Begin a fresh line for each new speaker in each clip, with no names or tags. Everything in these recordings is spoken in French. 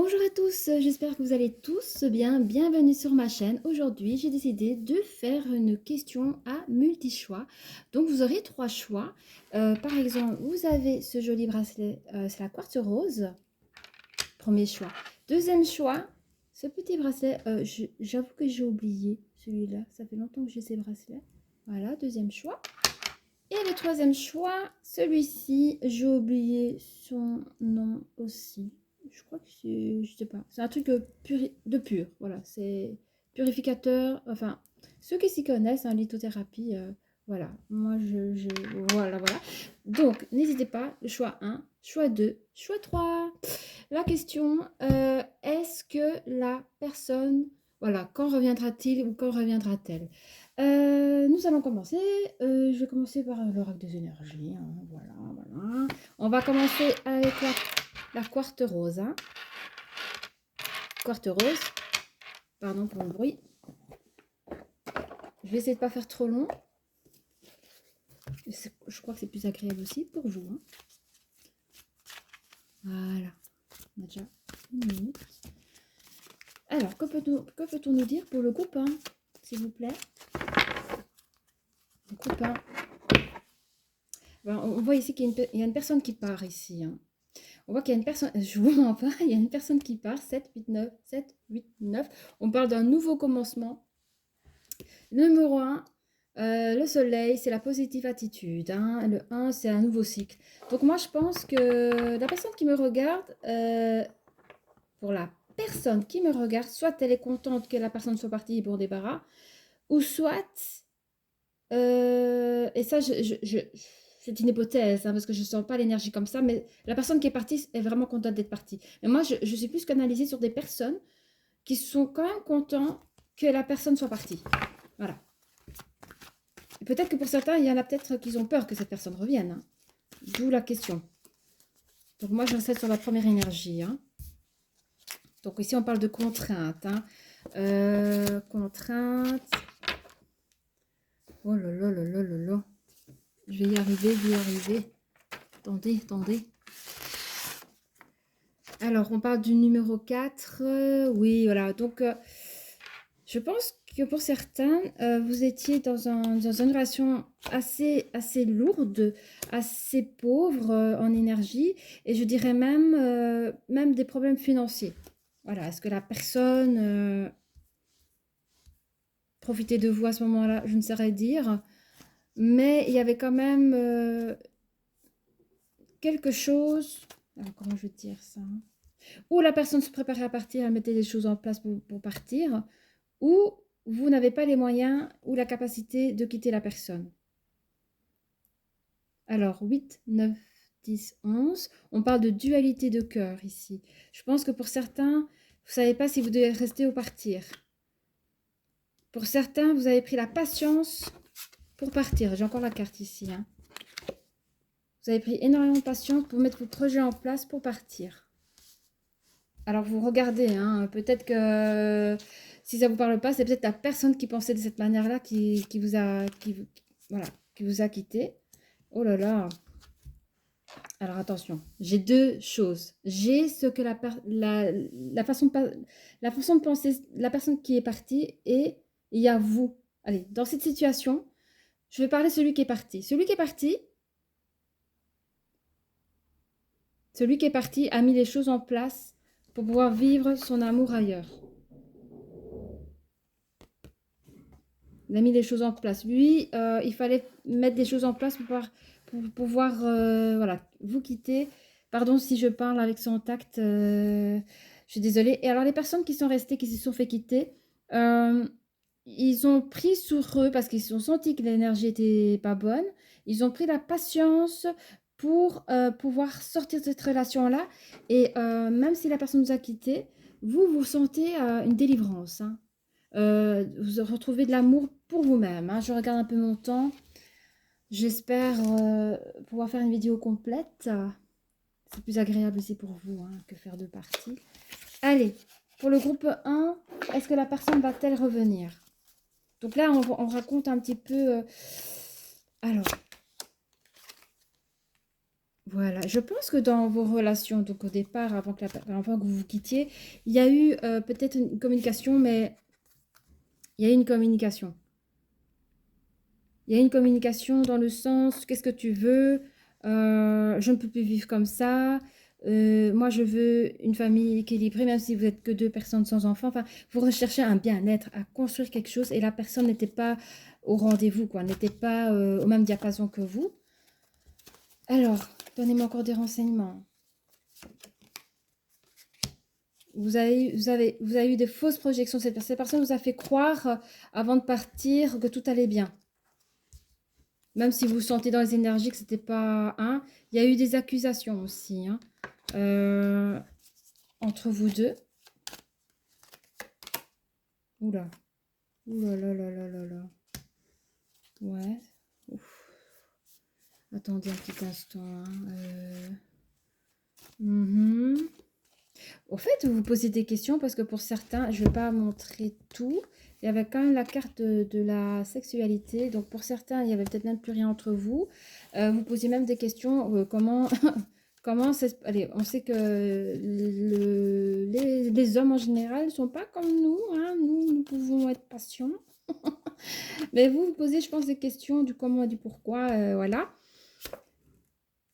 Bonjour à tous, j'espère que vous allez tous bien. Bienvenue sur ma chaîne. Aujourd'hui, j'ai décidé de faire une question à multi-choix. Donc, vous aurez trois choix. Par exemple, vous avez ce joli bracelet, c'est la quartz rose. Premier choix. Deuxième choix, ce petit bracelet, j'avoue que j'ai oublié celui-là. Ça fait longtemps que j'ai ces bracelets. Voilà, deuxième choix. Et le troisième choix, celui-ci, j'ai oublié son nom aussi. Je crois que c'est, je sais pas, c'est un truc de pur, voilà, c'est purificateur, enfin, ceux qui s'y connaissent en lithothérapie, voilà, moi voilà. Donc, n'hésitez pas, le choix 1, choix 2, choix 3. La question, est-ce que la personne, voilà, quand reviendra-t-il ou quand reviendra-t-elle? Nous allons commencer. Je vais commencer par l'oracle des énergies. Hein, voilà. On va commencer avec la quartz rose. Hein. Quartz rose. Pardon pour le bruit. Je vais essayer de ne pas faire trop long. Je crois que c'est plus agréable aussi pour vous. Hein. Voilà. On a déjà une minute. Alors, que peut-on nous dire pour le copain, s'il vous plaît? Le copain. Ben, on voit ici qu'il y a une personne qui part ici. Hein. On voit qu'il y a une personne, je vous mens pas, il y a une personne qui part, 7, 8, 9, 7, 8, 9. On parle d'un nouveau commencement. Numéro 1, le soleil, c'est la positive attitude. Hein. Le 1, c'est un nouveau cycle. Donc moi, je pense que la personne qui me regarde, pour la personne qui me regarde, soit elle est contente que la personne soit partie pour débarras, ou soit, et ça, c'est une hypothèse, hein, parce que je ne sens pas l'énergie comme ça, mais la personne qui est partie est vraiment contente d'être partie. Mais moi, je suis plus canalisée sur des personnes qui sont quand même contents que la personne soit partie. Voilà. Peut-être que pour certains, il y en a peut-être qui ont peur que cette personne revienne. Hein. D'où la question. Donc moi, j'insiste sur la première énergie. Hein. Donc ici, on parle de contraintes. Hein. Contraintes. Oh là là là là là là. Je vais y arriver, Attendez. Alors, on parle du numéro 4. Oui, voilà. Donc, je pense que pour certains, vous étiez dans une relation assez lourde, assez pauvre en énergie. Et je dirais même des problèmes financiers. Voilà. Est-ce que la personne profitait de vous à ce moment-là? Je ne saurais dire. Mais il y avait quand même quelque chose... Alors, comment je vais dire ça? Ou la personne se préparait à partir, elle mettait des choses en place pour partir, ou vous n'avez pas les moyens ou la capacité de quitter la personne. Alors, 8, 9, 10, 11, on parle de dualité de cœur ici. Je pense que pour certains, vous ne savez pas si vous devez rester ou partir. Pour certains, vous avez pris la patience pour partir. J'ai encore la carte ici. Hein. Vous avez pris énormément de patience pour mettre vos projets en place pour partir. Alors, vous regardez, hein, peut-être que si ça ne vous parle pas, c'est peut-être la personne qui pensait de cette manière-là qui vous a quitté. Oh là là. Alors, attention. J'ai deux choses. J'ai ce que la façon de penser, la personne qui est partie, et il y a vous. Allez, dans cette situation, je vais parler de celui qui est parti. Celui qui est parti a mis les choses en place pour pouvoir vivre son amour ailleurs. Il a mis les choses en place. Lui, il fallait mettre des choses en place pour pouvoir voilà, vous quitter. Pardon si je parle avec son tact, je suis désolée. Et alors, les personnes qui sont restées, qui se sont fait quitter, ils ont pris sur eux parce qu'ils se sont sentis que l'énergie n'était pas bonne. Ils ont pris la patience pour pouvoir sortir de cette relation-là. Et même si la personne nous a quittés, vous sentez une délivrance. Hein. Vous retrouvez de l'amour pour vous-même. Hein. Je regarde un peu mon temps. J'espère pouvoir faire une vidéo complète. C'est plus agréable aussi pour vous hein, que faire deux parties. Allez, pour le groupe 1, est-ce que la personne va-t-elle revenir? Donc là, on raconte un petit peu... Alors, Voilà, je pense que dans vos relations, donc au départ, avant que vous vous quittiez, il y a eu peut-être une communication, mais il y a eu une communication. Il y a une communication dans le sens, qu'est-ce que tu veux? Je ne peux plus vivre comme ça. Moi, je veux une famille équilibrée, même si vous êtes que deux personnes sans enfants. Enfin, vous recherchez un bien-être, à construire quelque chose, et la personne n'était pas au rendez-vous, quoi, n'était pas au même diapason que vous. Alors, donnez-moi encore des renseignements. Vous avez eu des fausses projections. Cette personne vous a fait croire, avant de partir, que tout allait bien. Même si vous sentez dans les énergies que c'était pas un. Il y a eu des accusations aussi, hein, euh, entre vous deux. Oula. Oula là là là là là. Ouais. Ouf. Attendez un petit instant, hein. Mhm. Au fait, vous vous posez des questions parce que pour certains, je ne vais pas montrer tout. Il y avait quand même la carte de la sexualité. Donc pour certains, il y avait peut-être même plus rien entre vous. Vous posez même des questions. Comment, comment allez, on sait que les hommes en général ne sont pas comme nous, hein. Nous pouvons être patients. Mais vous posez, je pense, des questions du comment et du pourquoi. Voilà.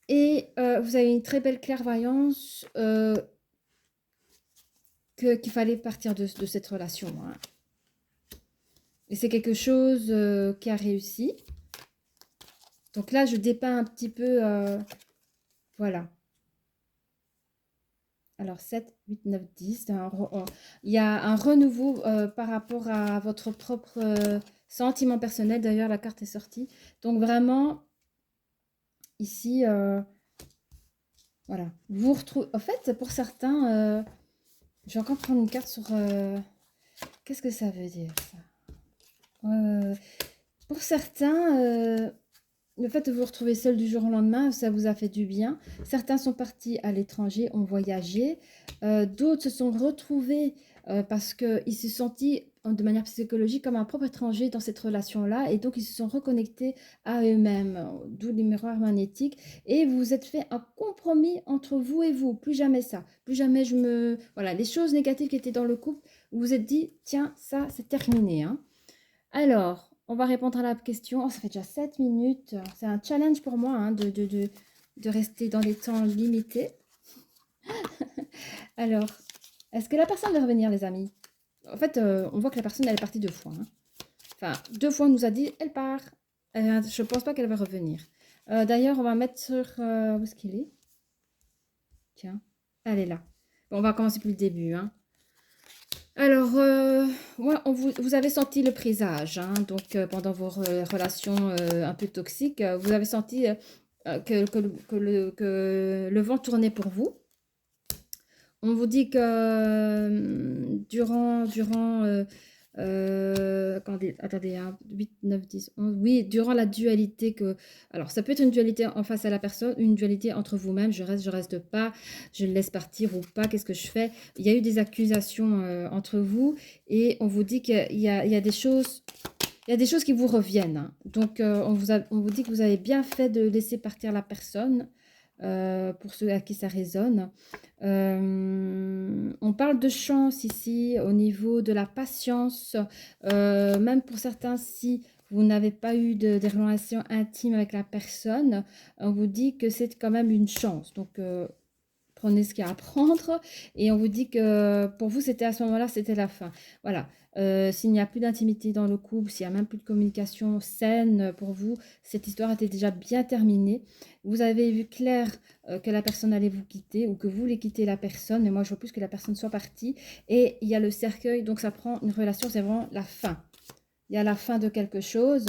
Et vous avez une très belle clairvoyance. Qu'il fallait partir de cette relation, hein. Et c'est quelque chose qui a réussi. Donc là, je dépeins un petit peu, voilà. Alors 7, 8, 9, 10. Il y a un renouveau par rapport à votre propre sentiment personnel. D'ailleurs, la carte est sortie. Donc vraiment, ici, voilà. Vous retrouvez. En fait, pour certains, je vais encore prendre une carte sur... qu'est-ce que ça veut dire, ça? Pour certains, le fait de vous retrouver seul du jour au lendemain, ça vous a fait du bien. Certains sont partis à l'étranger, ont voyagé. D'autres se sont retrouvés parce qu'ils se sont sentis de manière psychologique comme un propre étranger dans cette relation-là. Et donc, ils se sont reconnectés à eux-mêmes, d'où les miroirs magnétiques. Et vous vous êtes fait un compromis entre vous et vous. Plus jamais ça. Plus jamais je me... Voilà, les choses négatives qui étaient dans le couple, vous vous êtes dit, tiens, ça, c'est terminé, hein. Alors, on va répondre à la question. Oh, ça fait déjà 7 minutes. C'est un challenge pour moi, hein, de rester dans les temps limités. Alors, est-ce que la personne va revenir, les amis? En fait, on voit que la personne, elle est partie 2 fois, hein. Enfin, 2 fois, on nous a dit, elle part. Je ne pense pas qu'elle va revenir. D'ailleurs, on va mettre sur... où est-ce qu'il est? Tiens, elle est là. Bon, on va commencer depuis le début, hein. Alors, ouais, vous avez senti le présage, hein, donc pendant vos relations un peu toxiques, vous avez senti que le vent tournait pour vous. On vous dit que attendez, hein, 8, 9, 10, 11, oui, durant la dualité alors ça peut être une dualité en face à la personne, une dualité entre vous-même, je reste pas, je le laisse partir ou pas, qu'est-ce que je fais? Il y a eu des accusations entre vous et on vous dit il y a des choses, il y a des choses qui vous reviennent, hein. Donc, on vous dit que vous avez bien fait de laisser partir la personne, pour ceux à qui ça résonne. On parle de chance ici au niveau de la patience. Même pour certains, si vous n'avez pas eu des relations intimes avec la personne, on vous dit que c'est quand même une chance. Donc, prenez ce qu'il y a à prendre. Et on vous dit que pour vous, c'était à ce moment-là, c'était la fin. Voilà. S'il n'y a plus d'intimité dans le couple, s'il n'y a même plus de communication saine pour vous, cette histoire était déjà bien terminée. Vous avez vu clair que la personne allait vous quitter ou que vous voulez quitter la personne. Mais moi, je vois plus que la personne soit partie. Et il y a le cercueil, donc ça prend une relation, c'est vraiment la fin. Il y a la fin de quelque chose.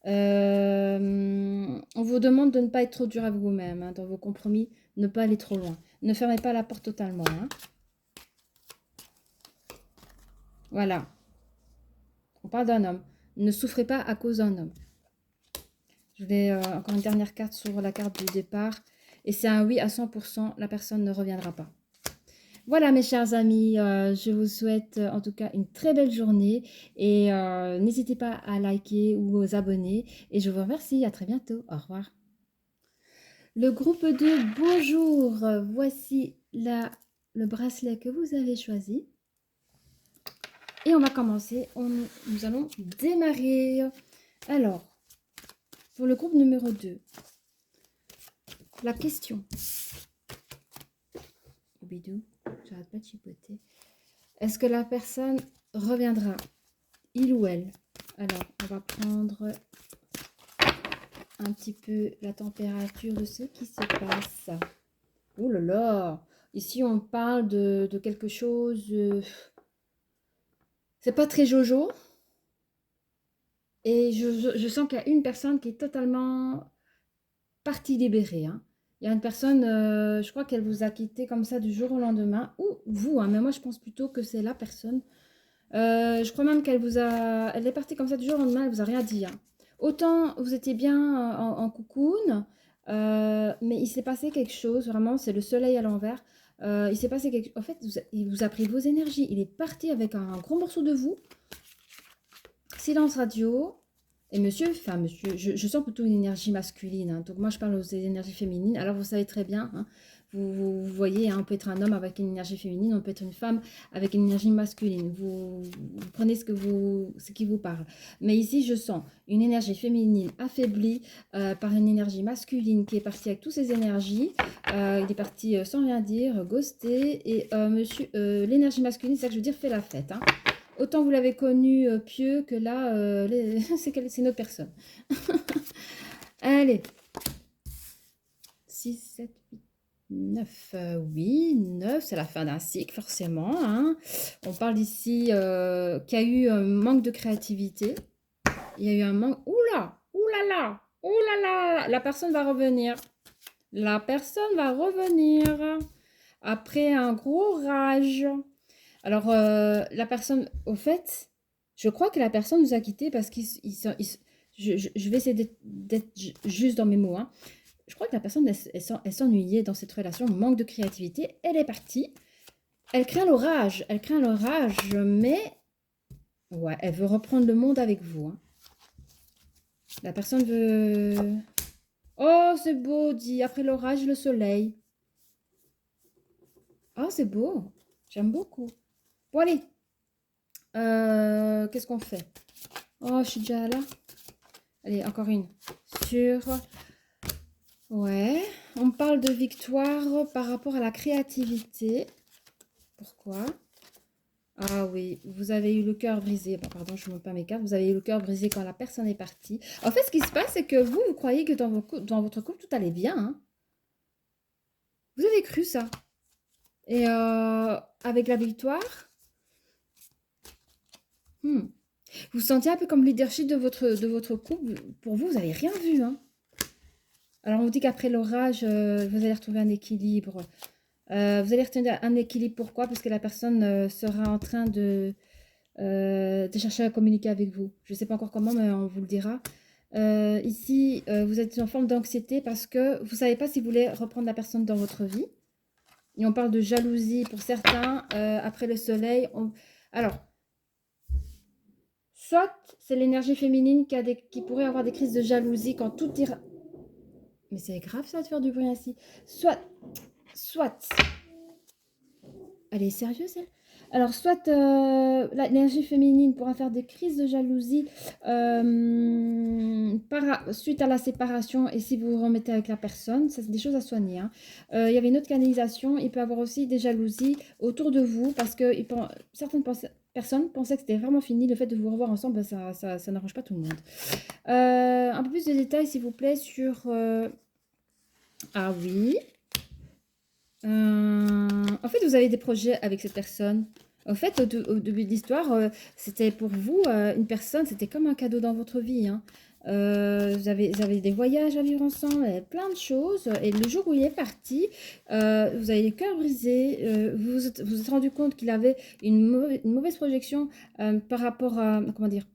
On vous demande de ne pas être trop dur avec vous-même, hein, dans vos compromis, ne pas aller trop loin. Ne fermez pas la porte totalement, hein. Voilà. On parle d'un homme. Ne souffrez pas à cause d'un homme. Je vais encore une dernière carte sur la carte du départ. Et c'est un oui à 100%. La personne ne reviendra pas. Voilà mes chers amis, je vous souhaite en tout cas une très belle journée. Et n'hésitez pas à liker ou vous abonner. Et je vous remercie. À très bientôt. Au revoir. Le groupe 2, bonjour. Voici le bracelet que vous avez choisi. Et on va commencer. Nous allons démarrer. Alors, pour le groupe numéro 2, la question. Bidou, j'arrête pas de chipoter. Est-ce que la personne reviendra, il ou elle? Alors, on va prendre un petit peu la température de ce qui se passe. Oh là là! Ici, on parle de quelque chose... c'est pas très jojo. Et je sens qu'il y a une personne qui est totalement partie libérée. Hein. Il y a une personne, je crois qu'elle vous a quitté comme ça du jour au lendemain. Ou vous, hein, mais moi je pense plutôt que c'est la personne. Je crois même qu'elle vous a... Elle est partie comme ça du jour au lendemain, elle vous a rien dit. Hein. Autant vous étiez bien en cocoon, mais il s'est passé quelque chose, vraiment, c'est le soleil à l'envers. Il s'est passé quelque chose. En fait, il vous a pris vos énergies. Il est parti avec un gros morceau de vous. Silence radio. Et monsieur, je sens plutôt une énergie masculine. Hein. Donc moi, je parle aux énergies féminines. Alors, vous savez très bien, hein, vous voyez, hein, on peut être un homme avec une énergie féminine, on peut être une femme avec une énergie masculine. Vous prenez ce qui vous parle. Mais ici, je sens une énergie féminine affaiblie par une énergie masculine qui est partie avec toutes ses énergies. Il est parti sans rien dire, ghosté. Et monsieur, l'énergie masculine, c'est ça que je veux dire, fait la fête. Hein. Autant vous l'avez connu pieux que là, c'est une autre personne. Allez. 6, 7, 8, 9. Oui, 9, c'est la fin d'un cycle, forcément. Hein. On parle ici qu'il y a eu un manque de créativité. Il y a eu un manque... Oula, oulala, oulala, la personne va revenir. La personne va revenir après un gros rage. Alors, la personne, au fait, je crois que la personne nous a quittés parce je vais essayer d'être juste dans mes mots. Hein. Je crois que la personne, elle s'ennuyait dans cette relation, manque de créativité. Elle est partie. Elle craint l'orage. Elle craint l'orage, mais ouais, elle veut reprendre le monde avec vous. Hein. La personne veut... Oh, c'est beau, dit. Après l'orage, le soleil. Oh, c'est beau. J'aime beaucoup. Bon, allez. Qu'est-ce qu'on fait? Oh, je suis déjà là. Allez, encore une. Sur... Ouais. On parle de victoire par rapport à la créativité. Pourquoi? Ah oui, vous avez eu le cœur brisé. Bon, pardon, je ne montre pas mes cartes. Vous avez eu le cœur brisé quand la personne est partie. En fait, ce qui se passe, c'est que vous croyez que dans votre couple, tout allait bien. Hein. Vous avez cru ça. Et avec la victoire... Vous sentez un peu comme leadership de votre couple. Pour vous, vous n'avez rien vu. Hein. Alors, on vous dit qu'après l'orage, vous allez retrouver un équilibre. Vous allez retrouver un équilibre. Pourquoi? Parce que la personne sera en train de chercher à communiquer avec vous. Je ne sais pas encore comment, mais on vous le dira. Ici, vous êtes en forme d'anxiété parce que vous ne savez pas si vous voulez reprendre la personne dans votre vie. Et on parle de jalousie pour certains. Après le soleil, alors... Soit c'est l'énergie féminine qui pourrait avoir des crises de jalousie quand tout ira... Mais c'est grave ça de faire du bruit ainsi. Soit... Elle est sérieuse elle? Alors soit l'énergie féminine pourra faire des crises de jalousie suite à la séparation et si vous vous remettez avec la personne, ça c'est des choses à soigner. Hein. Il y avait une autre canalisation, il peut y avoir aussi des jalousies autour de vous parce que certaines personnes pensaient que c'était vraiment fini, le fait de vous revoir ensemble, ben, ça n'arrange pas tout le monde. Un peu plus de détails s'il vous plaît sur... Ah oui. En fait, vous avez des projets avec cette personne. En fait, au début de l'histoire, c'était pour vous, une personne, c'était comme un cadeau dans votre vie. Hein. Vous avez des voyages à vivre ensemble, plein de choses. Et le jour où il est parti, vous avez les cœurs brisés. Vous êtes rendu compte qu'il avait une mauvaise projection par rapport à, comment dire,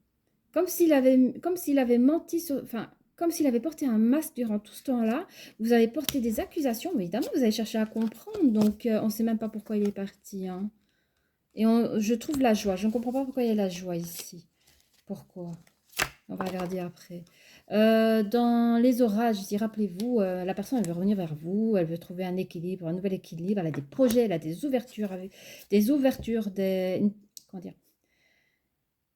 comme s'il avait menti, enfin, comme s'il avait porté un masque durant tout ce temps-là. Vous avez porté des accusations, mais évidemment, vous avez cherché à comprendre. Donc, on ne sait même pas pourquoi il est parti. Hein. Et je trouve la joie. Je ne comprends pas pourquoi il y a la joie ici. Pourquoi? On va regarder après. Dans les orages, ici, rappelez-vous, la personne, elle veut revenir vers vous, elle veut trouver un équilibre, un nouvel équilibre, elle a des projets, elle a des ouvertures, comment dire?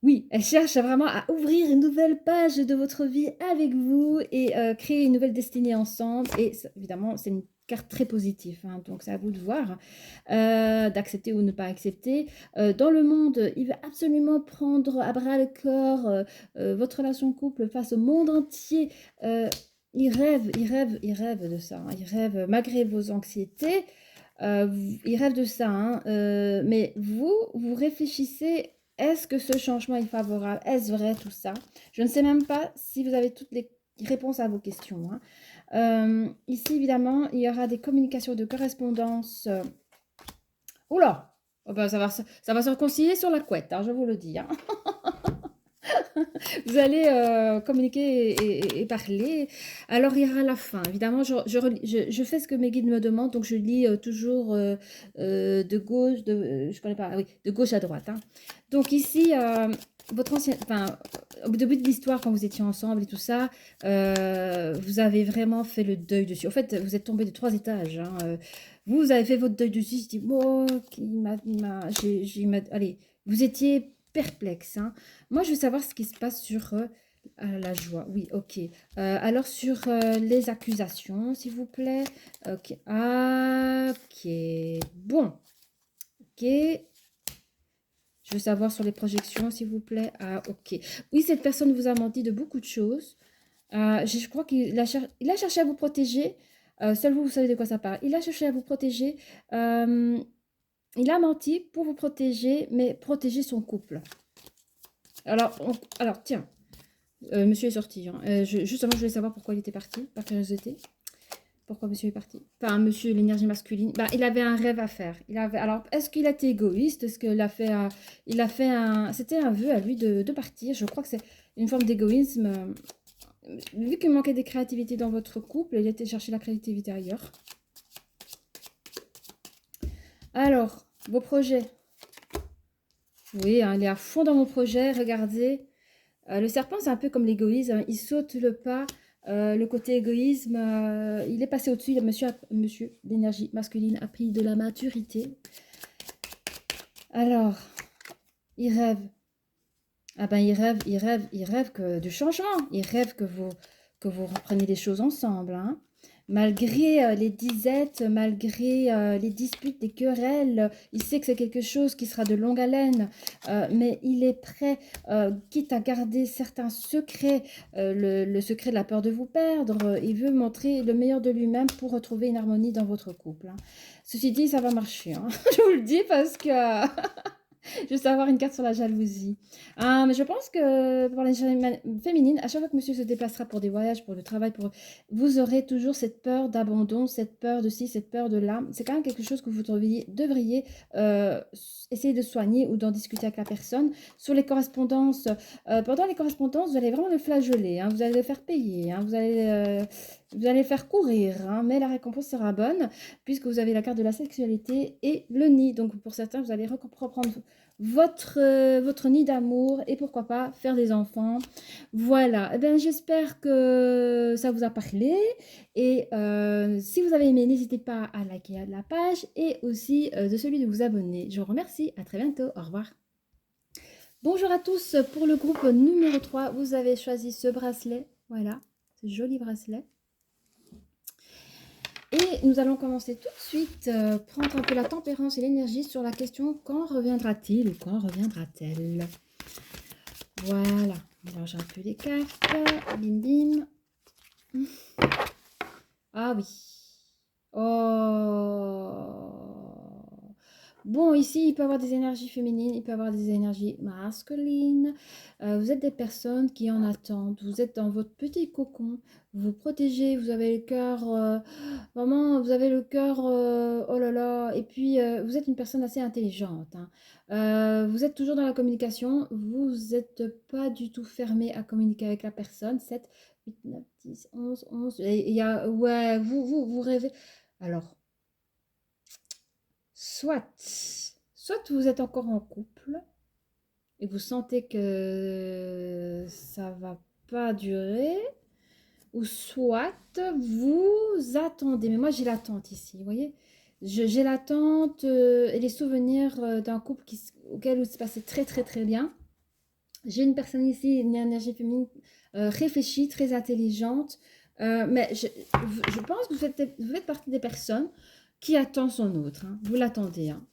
Oui, elle cherche vraiment à ouvrir une nouvelle page de votre vie avec vous et créer une nouvelle destinée ensemble. Et évidemment, c'est une carte très positive, hein, donc c'est à vous de voir, d'accepter ou ne pas accepter. Dans le monde, il veut absolument prendre à bras le corps votre relation de couple face au monde entier. Il rêve de ça, hein. Il rêve, malgré vos anxiétés, il rêve de ça, hein, mais vous réfléchissez, est-ce que ce changement est favorable? Est-ce vrai tout ça? Je ne sais même pas si vous avez toutes les réponses à vos questions, hein. Ici, évidemment, il y aura des communications de correspondance. Oula! Oh ben, ça va se réconcilier sur la couette, hein, je vous le dis, hein. Vous allez communiquer et parler. Alors, il y aura la fin. Évidemment, je fais ce que mes guides me demandent, donc je lis toujours de gauche, je connais pas, ah oui, de gauche à droite, hein. Donc ici, votre ancienne, enfin, au début de l'histoire, quand vous étiez ensemble et tout ça, vous avez vraiment fait le deuil dessus. En fait, vous êtes tombé de 3 étages, hein. Vous avez fait votre deuil dessus. Je dis, oh, allez, vous étiez perplexe, hein. Moi, je veux savoir ce qui se passe sur la joie. Oui, ok. Alors, sur les accusations, s'il vous plaît. Ok. Ah, ok. Bon. Ok. Je veux savoir sur les projections, s'il vous plaît. Ah, ok. Oui, cette personne vous a menti de beaucoup de choses. Je crois qu'il a cherché à vous protéger. Seul vous, vous savez de quoi ça parle. Il a cherché à vous protéger. Il a menti pour vous protéger, mais protéger son couple. Alors tiens. Monsieur est sorti, hein. Justement, je voulais savoir pourquoi il était parti, par curiosité. Pourquoi monsieur est parti? Enfin, monsieur, l'énergie masculine. Bah, il avait un rêve à faire. Alors, est-ce qu'il a été égoïste? Est-ce qu'il a fait c'était un vœu à lui de partir. Je crois que c'est une forme d'égoïsme. Vu qu'il manquait de créativité dans votre couple, il a été chercher la créativité ailleurs. Alors, vos projets. Oui, hein, il est à fond dans mon projet. Regardez. Le serpent, c'est un peu comme l'égoïsme, hein. Il saute le pas. Le côté égoïsme, il est passé au-dessus. Monsieur d'énergie masculine a pris de la maturité. Alors, il rêve. Ah ben, il rêve de changement. Il rêve que vous repreniez les choses ensemble, hein. Malgré les disettes, malgré les disputes, les querelles, il sait que c'est quelque chose qui sera de longue haleine, mais il est prêt, quitte à garder certains secrets, le secret de la peur de vous perdre, il veut montrer le meilleur de lui-même pour retrouver une harmonie dans votre couple, hein. Ceci dit, ça va marcher, hein. Je vous le dis parce que juste avoir une carte sur la jalousie. Mais je pense que pour les féminines, à chaque fois que monsieur se déplacera pour des voyages, pour le travail, vous aurez toujours cette peur d'abandon, cette peur de ci, cette peur de là. C'est quand même quelque chose que vous devriez essayer de soigner ou d'en discuter avec la personne. Sur les correspondances, pendant les correspondances, vous allez vraiment le flageoler, hein, vous allez le faire payer, hein, vous allez le faire courir, hein, mais la récompense sera bonne puisque vous avez la carte de la sexualité et le nid. Donc pour certains, vous allez reprendre votre nid d'amour et pourquoi pas faire des enfants. Voilà, eh bien, j'espère que ça vous a parlé et si vous avez aimé, n'hésitez pas à liker la page et aussi de celui de vous abonner. Je vous remercie, à très bientôt, au revoir. Bonjour à tous, pour le groupe numéro 3, vous avez choisi ce bracelet, voilà, ce joli bracelet. Et nous allons commencer tout de suite, prendre un peu la tempérance et l'énergie sur la question quand reviendra-t-il ou quand reviendra-t-elle. Voilà, mélange un peu les cartes, bim bim. Ah oui. Oh. Bon, ici, il peut y avoir des énergies féminines, il peut y avoir des énergies masculines. Vous êtes des personnes qui en attendent. Vous êtes dans votre petit cocon. Vous vous protégez, vous avez le cœur... vraiment, vous avez le cœur... oh là là. Et puis, vous êtes une personne assez intelligente, hein. Vous êtes toujours dans la communication. Vous n'êtes pas du tout fermé à communiquer avec la personne. 7, 8, 9, 10, 11, 11. Et il y a... Ouais, vous rêvez... Alors... Soit vous êtes encore en couple, et vous sentez que ça va pas durer, ou soit vous attendez. Mais moi, j'ai l'attente ici, vous voyez? J'ai l'attente et les souvenirs d'un couple auquel il se passait très, très, très bien. J'ai une personne ici, une énergie féminine réfléchie, très intelligente. Mais je pense que vous faites partie des personnes qui attendent son autre, hein. Vous l'attendez, hein.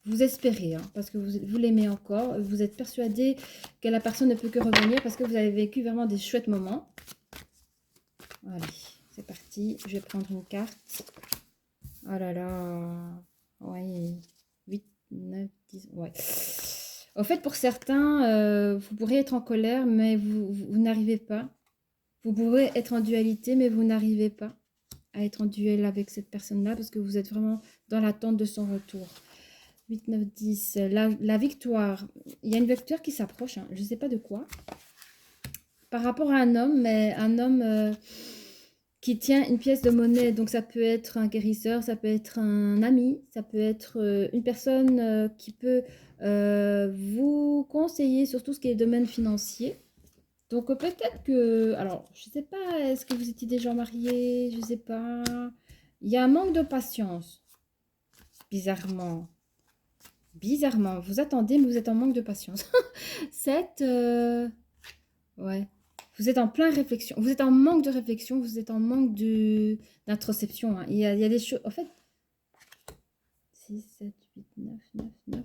Vous espérez, hein, parce que vous l'aimez encore. Vous êtes persuadé que la personne ne peut que revenir parce que vous avez vécu vraiment des chouettes moments. Allez, c'est parti. Je vais prendre une carte. Oh là là. Ouais. 8, 9, 10. Ouais. En fait, pour certains, vous pourrez être en colère, mais vous n'arrivez pas. Vous pourrez être en dualité, mais vous n'arrivez pas à être en duel avec cette personne-là parce que vous êtes vraiment dans l'attente de son retour. 8, 9, 10. La victoire. Il y a une victoire qui s'approche, hein. Je ne sais pas de quoi. Par rapport à un homme, mais un homme qui tient une pièce de monnaie. Donc ça peut être un guérisseur, ça peut être un ami, ça peut être une personne qui peut vous conseiller sur tout ce qui est domaine financier. Donc peut-être que, alors je sais pas, est-ce que vous étiez déjà marié? Je sais pas. Il y a un manque de patience, bizarrement. Bizarrement, vous attendez, mais vous êtes en manque de patience. 7, ouais. Vous êtes en plein réflexion. Vous êtes en manque de réflexion, vous êtes en manque d'introspection, hein. Il y a des choses, en fait, 6, 7, 8, 9, 9, 9.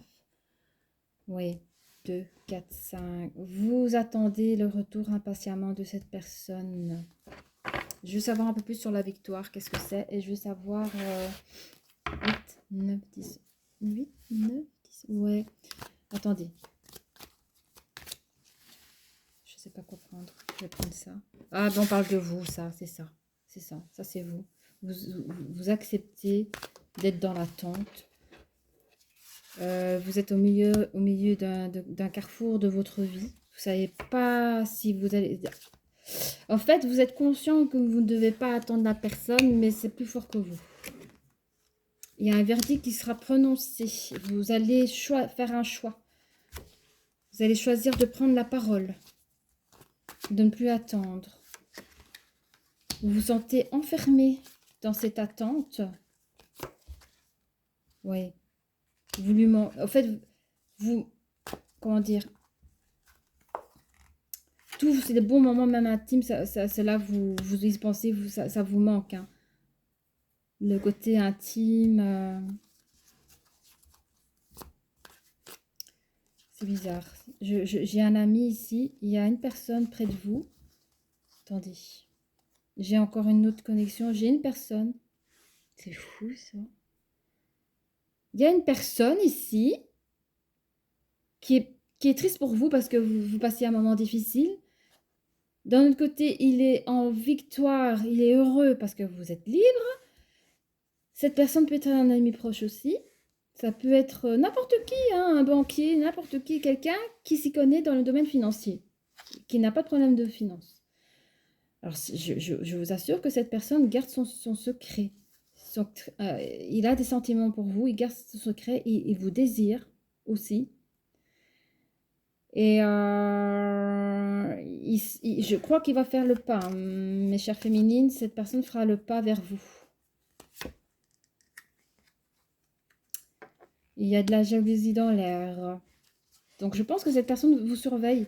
Oui, 2, 4, 5. Vous attendez le retour impatiemment de cette personne. Je veux savoir un peu plus sur la victoire, qu'est-ce que c'est. Et je veux savoir 8, 9, 10. 8, 9, 10. Ouais. Attendez. Je sais pas quoi prendre. Je vais prendre ça. Ah, ben on parle de vous, ça, c'est ça. C'est ça. Ça, c'est vous. Vous acceptez d'être dans l'attente. Vous êtes au milieu d'un carrefour de votre vie. Vous savez pas si vous allez... En fait, vous êtes conscient que vous ne devez pas attendre la personne, mais c'est plus fort que vous. Il y a un verdict qui sera prononcé. Vous allez faire un choix. Vous allez choisir de prendre la parole, de ne plus attendre. Vous vous sentez enfermé dans cette attente. Oui. Vous lui en fait, vous... Comment dire? Tous ces bons moments, même intimes, c'est là vous y pensez, ça vous manque, hein. Le côté intime... C'est bizarre. J'ai un ami ici. Il y a une personne près de vous. Attendez. J'ai encore une autre connexion. J'ai une personne. C'est fou, ça. Il y a une personne ici qui est triste pour vous parce que vous passez un moment difficile. D'un autre côté, il est en victoire. Il est heureux parce que vous êtes libre. Cette personne peut être un ami proche aussi. Ça peut être n'importe qui, hein, un banquier, n'importe qui, quelqu'un qui s'y connaît dans le domaine financier, qui n'a pas de problème de finance. Alors, je vous assure que cette personne garde son secret. Il a des sentiments pour vous, il garde son secret, il vous désire aussi. Et je crois qu'il va faire le pas, hein. Mes chères féminines, cette personne fera le pas vers vous. Il y a de la jalousie dans l'air. Donc, je pense que cette personne vous surveille.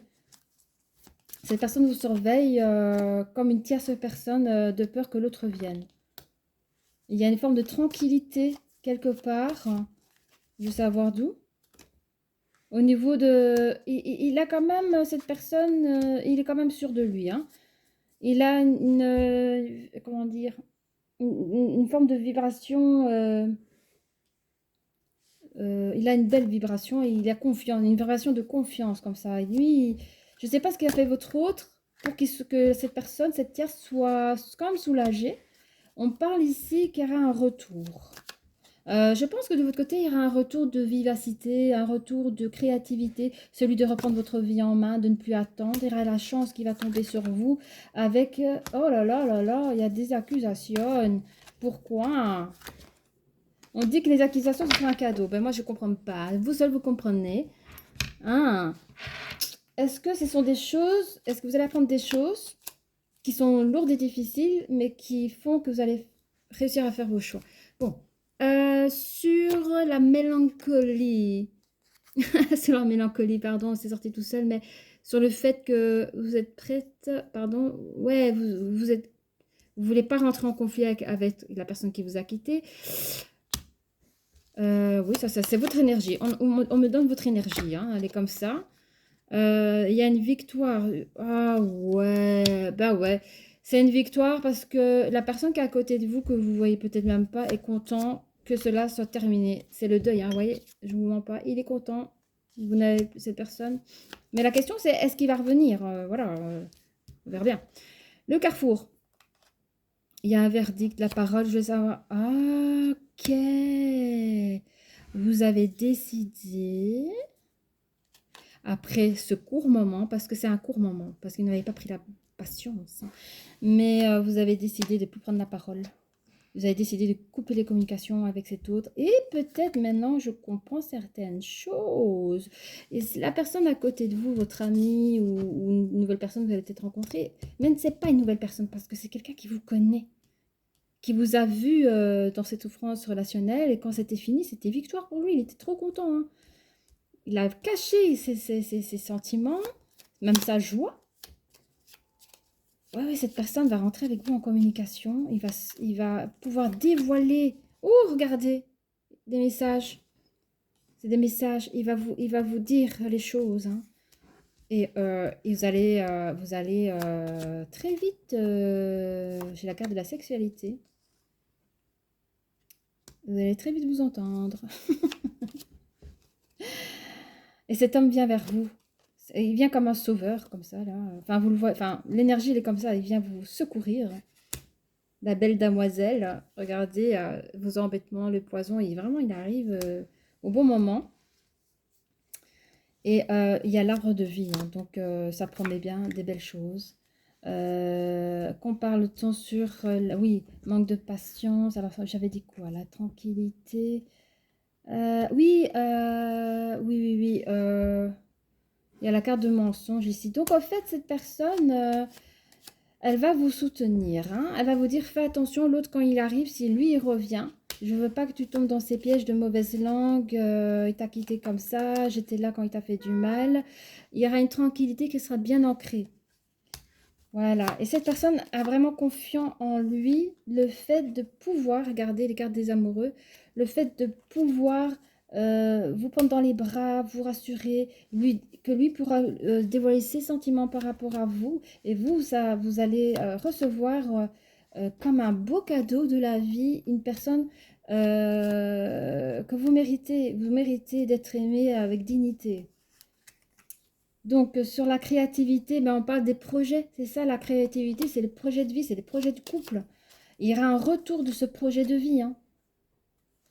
Cette personne vous surveille comme une tierce personne de peur que l'autre vienne. Il y a une forme de tranquillité quelque part. Je veux savoir d'où. Au niveau de... Il a quand même, cette personne, il est quand même sûr de lui, hein. Il a comment dire, une forme de vibration... il a une belle vibration et il a confiance, une vibration de confiance comme ça. Et lui, je ne sais pas ce qu'il a fait votre autre pour que cette personne, cette tierce, soit quand même soulagée. On parle ici qu'il y aura un retour. Je pense que de votre côté, il y aura un retour de vivacité, un retour de créativité, celui de reprendre votre vie en main, de ne plus attendre. Il y aura la chance qui va tomber sur vous avec... oh là là là là, il y a des accusations. Pourquoi ? On dit que les accusations, ce sont un cadeau. Ben moi, je ne comprends pas. Vous seul, vous comprenez. Ah, est-ce que ce sont des choses, est-ce que vous allez apprendre des choses qui sont lourdes et difficiles, mais qui font que vous allez réussir à faire vos choix? Bon, sur la mélancolie, sur la mélancolie, pardon, c'est sorti tout seul, mais sur le fait que vous êtes prête, pardon, ouais, vous voulez pas rentrer en conflit avec la personne qui vous a quitté. Oui, ça c'est votre énergie. On me donne votre énergie, hein, elle est comme ça. Il y a une victoire. Ah ouais, bah ouais. C'est une victoire parce que la personne qui est à côté de vous, que vous voyez peut-être même pas, est content que cela soit terminé. C'est le deuil, hein, vous voyez, je ne vous mens pas. Il est content. Vous n'avez plus cette personne. Mais la question, c'est est-ce qu'il va revenir? Voilà, on verra bien. Le carrefour. Il y a un verdict, la parole, je veux savoir. Ah, ok. Vous avez décidé, après ce court moment, parce que c'est un court moment, parce qu'il n'avait pas pris la patience, hein, mais vous avez décidé de ne plus prendre la parole. Vous avez décidé de couper les communications avec cet autre. Et peut-être maintenant, je comprends certaines choses. Et la personne à côté de vous, votre ami ou une nouvelle personne que vous allez peut-être rencontrer, mais ce n'est pas une nouvelle personne parce que c'est quelqu'un qui vous connaît, qui vous a vu dans cette souffrance relationnelle. Et quand c'était fini, c'était victoire pour lui. Il était trop content, hein. Il a caché ses sentiments, même sa joie. Ouais, cette personne va rentrer avec vous en communication. Il va pouvoir dévoiler. Oh, regardez, des messages. C'est des messages. Il va vous dire les choses, hein. Et vous allez très vite. J'ai la carte de la sexualité. Vous allez très vite vous entendre. Et cet homme vient vers vous. Il vient comme un sauveur, comme ça, là. Enfin, vous le voyez. Enfin, l'énergie, elle est comme ça. Il vient vous secourir. La belle damoiselle. Regardez vos embêtements, le poison. Vraiment, il arrive au bon moment. Et il y a l'arbre de vie. Hein, donc, ça promet bien des belles choses. Qu'on parle-t-on sur... oui, manque de patience. Alors, j'avais dit quoi? La tranquillité. Oui, oui. Il y a la carte de mensonge ici. Donc, en fait, cette personne, elle va vous soutenir, hein. Elle va vous dire, fais attention, l'autre, quand il arrive, si lui, il revient, je ne veux pas que tu tombes dans ces pièges de mauvaise langue. Il t'a quitté comme ça, j'étais là quand il t'a fait du mal. Il y aura une tranquillité qui sera bien ancrée. Voilà. Et cette personne a vraiment confiance en lui, le fait de pouvoir, regardez les cartes des amoureux, le fait de pouvoir vous prendre dans les bras, vous rassurer, que lui pourra dévoiler ses sentiments par rapport à vous. Et vous, vous allez recevoir comme un beau cadeau de la vie, une personne que vous méritez. Vous méritez d'être aimé avec dignité. Donc, sur la créativité, ben, on parle des projets. C'est ça, la créativité, c'est les projets de vie, c'est les projets de couple. Il y aura un retour de ce projet de vie, hein.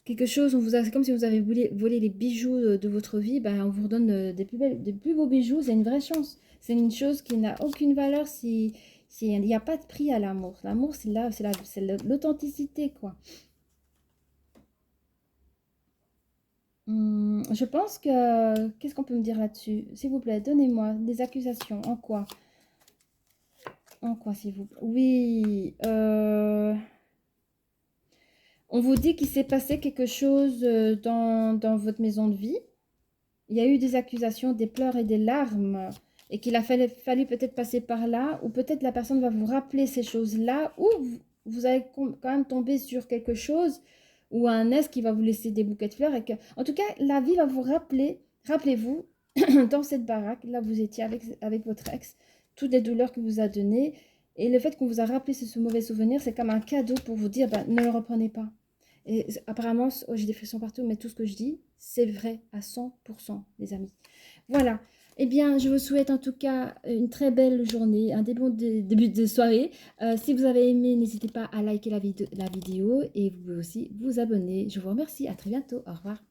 Quelque chose, c'est comme si vous avez volé les bijoux de votre vie, ben, on vous redonne des plus beaux bijoux. C'est une vraie chance. C'est une chose qui n'a aucune valeur si il n'y a pas de prix à l'amour. L'amour, c'est l'authenticité, quoi. Je pense que... Qu'est-ce qu'on peut me dire là-dessus? S'il vous plaît, donnez-moi des accusations. En quoi? En quoi, s'il vous plaît? Oui, on vous dit qu'il s'est passé quelque chose dans votre maison de vie. Il y a eu des accusations, des pleurs et des larmes, et qu'il a fallu peut-être passer par là, ou peut-être la personne va vous rappeler ces choses-là, ou vous allez quand même tomber sur quelque chose, ou un S qui va vous laisser des bouquets de fleurs. En tout cas, la vie va vous rappeler, rappelez-vous, dans cette baraque, là vous étiez avec votre ex, toutes les douleurs qu'il vous a données, et le fait qu'on vous a rappelé ce mauvais souvenir, c'est comme un cadeau pour vous dire, ben, ne le reprenez pas. Et apparemment, oh, j'ai des frissons partout, mais tout ce que je dis, c'est vrai à 100%, les amis. Voilà. Eh bien, je vous souhaite en tout cas une très belle journée, un début de soirée. Si vous avez aimé, n'hésitez pas à liker la vidéo et vous pouvez aussi vous abonner. Je vous remercie. À très bientôt. Au revoir.